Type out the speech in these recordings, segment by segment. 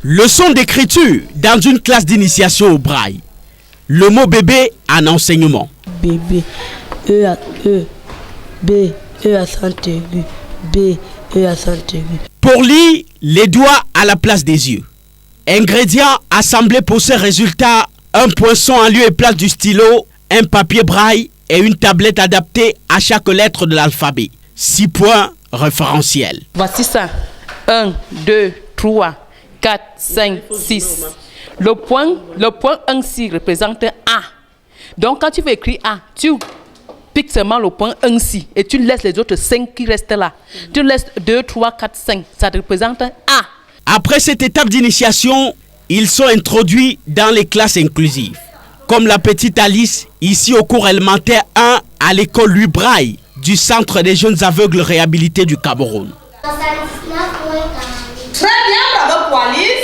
Leçon d'écriture dans une classe d'initiation au braille. Le mot bébé en enseignement. Bébé, E à E, B, E à accent aigu, B, E à accent aigu. Pour lire, les doigts à la place des yeux. Ingrédients assemblés pour ce résultat: un poinçon en lieu et place du stylo, un papier braille et une tablette adaptée à chaque lettre de l'alphabet. 6 points référentiels. Voici ça. 1, 2, 3, 4, 5, 6. Le point 1 ci représente A. Donc quand tu veux écrire A, tu piques seulement le point 1 ci et tu laisses les autres 5 qui restent là. Tu laisses 2, 3, 4, 5. Ça représente A. Après cette étape d'initiation, ils sont introduits dans les classes inclusives. Comme la petite Alice, ici au cours élémentaire 1 à l'école Louis Braille du Centre des jeunes aveugles réhabilités du Cameroun. Très bien, bravo pour Alice.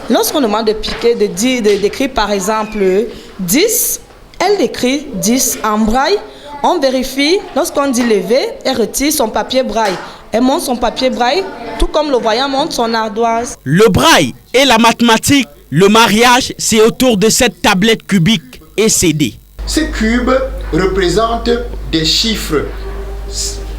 Lorsqu'on demande de piquer, d'écrire par exemple 10, elle écrit 10 en braille. On vérifie, lorsqu'on dit lever, elle retire son papier braille. Elle monte son papier braille, tout comme le voyant monte son ardoise. Le braille et la mathématique, le mariage, c'est autour de cette tablette cubique et CD. Ces cubes représentent des chiffres.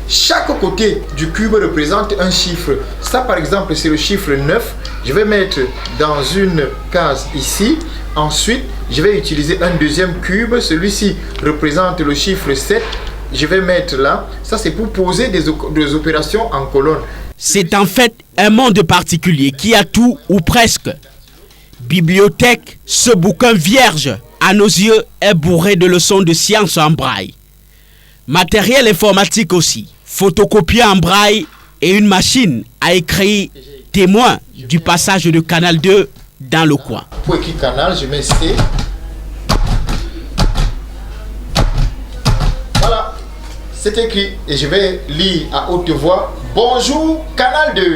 Chaque côté du cube représente un chiffre. Ça, par exemple, c'est le chiffre 9. Je vais mettre dans une case ici. Ensuite, je vais utiliser un deuxième cube. Celui-ci représente le chiffre 7. Je vais mettre là. Ça, c'est pour poser des opérations en colonne. C'est en fait un monde particulier qui a tout ou presque. Bibliothèque, ce bouquin vierge, à nos yeux, est bourré de leçons de sciences en braille. Matériel informatique aussi, photocopier en braille et une machine à écrire témoin du passage de Canal 2 dans le coin. Pour écrire Canal, je mets C. Voilà, c'est écrit et je vais lire à haute voix. Bonjour Canal 2.